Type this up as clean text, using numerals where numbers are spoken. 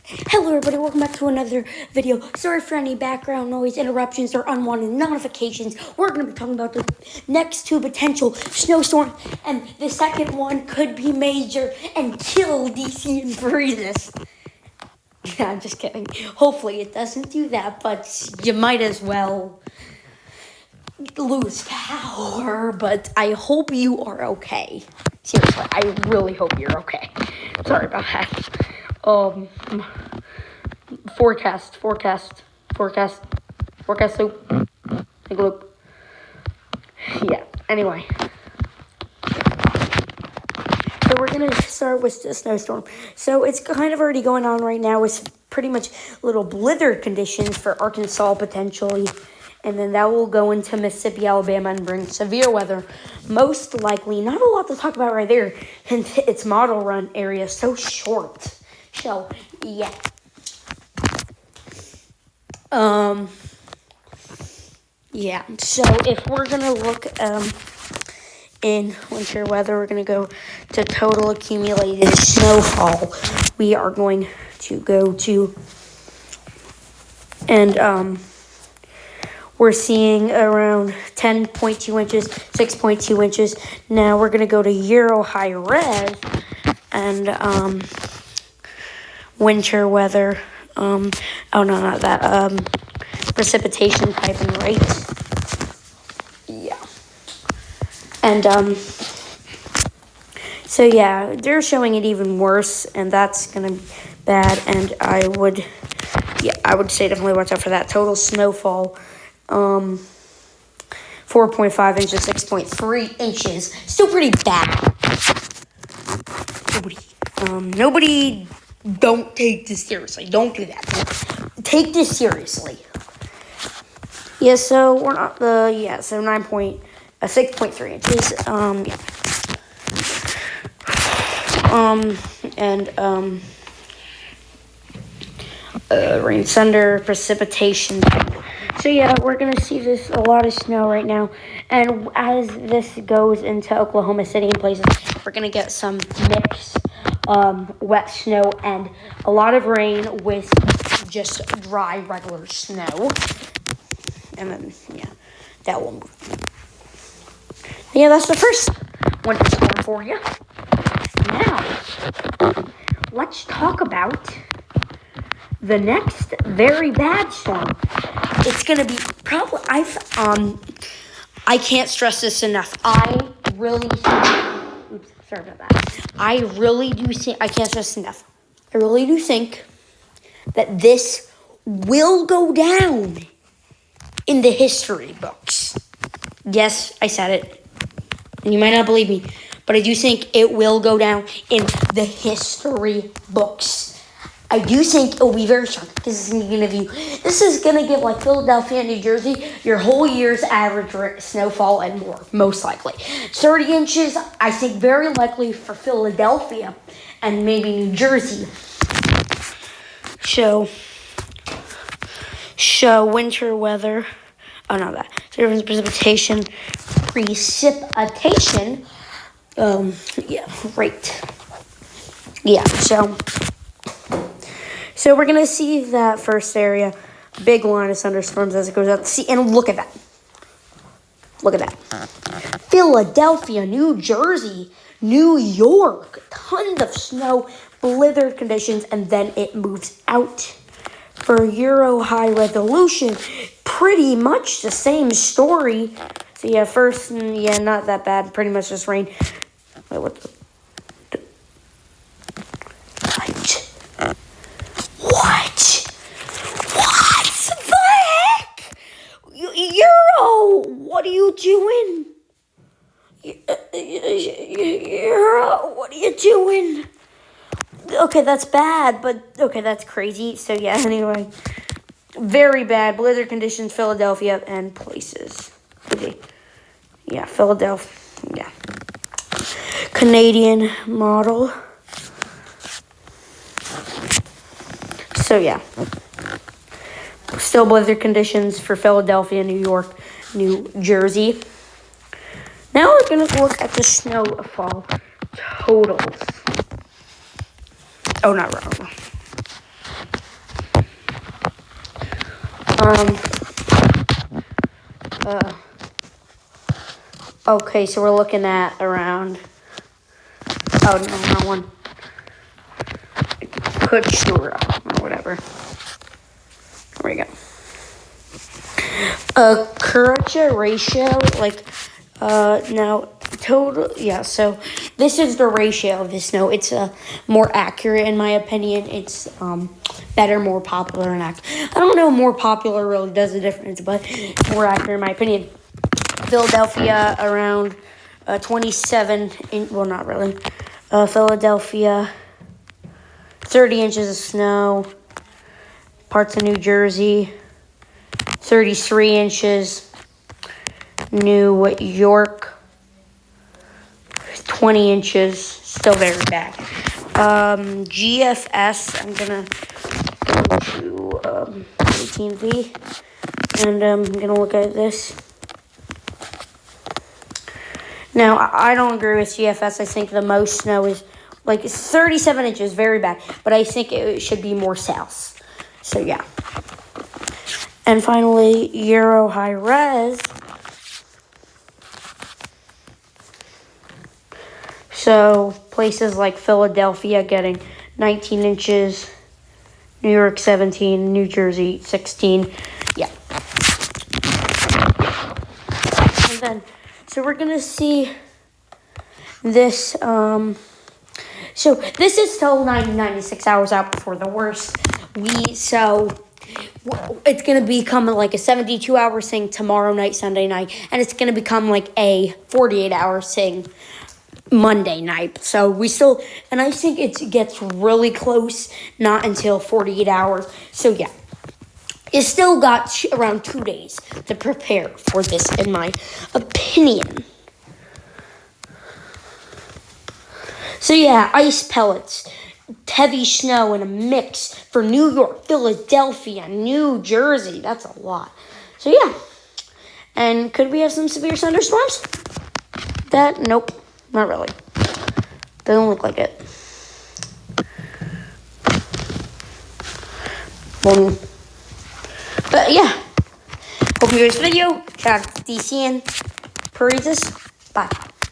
Hello everybody, welcome back to another video. Sorry for any background noise, interruptions, or unwanted notifications. We're going to be talking about the next two potential snowstorms, and the second one could be major and kill DC and freeze. Yeah, I'm just kidding. Hopefully it doesn't do that, but you might as well lose power, but I hope you are okay. Seriously, I really hope you're okay. Sorry about that. Forecast loop. Yeah, anyway. So we're going to start with the snowstorm. So it's kind of already going on right now with pretty much little blizzard conditions for Arkansas potentially. And then that will go into Mississippi, Alabama, and bring severe weather. Most likely, not a lot to talk about right there, since its model run area is so short. So, yeah. Yeah, so if we're going to look in winter weather, we're going to go to total accumulated snowfall. We are going to go to, and we're seeing around 10.2 inches, 6.2 inches. Now we're going to go to Euro high res and winter weather. Oh no, not that. Precipitation type and rate. Yeah. And so yeah, they're showing it even worse, and that's gonna be bad. And I would say definitely watch out for that. Total snowfall, 4.5 inches, 6.3 inches. Still pretty bad. Nobody, don't take this seriously. Don't do that. Take this seriously. Yeah, so we're not so 6.3 inches. Rain, thunder, precipitation. So yeah, we're gonna see a lot of snow right now, and as this goes into Oklahoma City and places, we're gonna get some mixed wet snow and a lot of rain with just dry regular snow. And then, yeah, that will move. Yeah, that's the first winter storm for you. Now, let's talk about the next very bad storm. It's gonna be probably, I can't stress this enough. I can't stress enough. I really do think that this will go down in the history books. Yes, I said it. And you might not believe me, but I do think it will go down in the history books. I do think it will be very strong. This is gonna give like Philadelphia and New Jersey your whole year's average snowfall and more, most likely. 30 inches, I think very likely for Philadelphia and maybe New Jersey. Show winter weather. Oh, not that. So precipitation. Rate. Yeah, so we're going to see that first area. Big line of thunderstorms as it goes out to sea. And look at that. Philadelphia, New Jersey, New York. Tons of snow, blizzard conditions, and then it moves out. For Euro high resolution, pretty much the same story. So yeah, first, not that bad. Pretty much just rain. Wait, what the heck? Euro, what are you doing? Euro, what are you doing? Okay, that's bad, but okay, that's crazy. So yeah, anyway, very bad blizzard conditions, Philadelphia and places. Okay. Yeah, Philadelphia. Yeah, Canadian model. So yeah, still blizzard conditions for Philadelphia, New York, New Jersey. Now we're gonna look at the snowfall totals. Oh, not wrong. Okay, so we're looking at around, oh, no, not one. Couture, or whatever. There we go. Curvature ratio, like, now, total, yeah, so this is the ratio of the snow. It's more accurate, in my opinion. It's better, more popular, and accurate. I don't know, more popular really does a difference, but more accurate, in my opinion. Philadelphia, around 27, well, not really. Philadelphia, 30 inches of snow. Parts of New Jersey, 33 inches. New York, 20 inches. Still very bad. GFS, I'm going to go to 18V. And I'm going to look at this. Now, I don't agree with GFS. I think the most snow is like 37 inches, very bad. But I think it should be more south. So, yeah. And finally, Euro High Res. So, places like Philadelphia getting 19 inches, New York 17, New Jersey 16. Yeah. And then, so we're going to see this, so this is still 96 hours out before the worst. So it's going to become like a 72-hour thing tomorrow night, Sunday night, and it's going to become like a 48-hour thing Monday night. So we still, and I think it gets really close, not until 48 hours. So yeah, you still got around 2 days to prepare for this, in my opinion. So yeah, ice pellets, heavy snow, and a mix for New York, Philadelphia, New Jersey. That's a lot. So yeah, and could we have some severe thunderstorms? Nope, not really. Doesn't look like it. But yeah, hope you enjoyed this video. Shout out to DC and Parisas. Bye.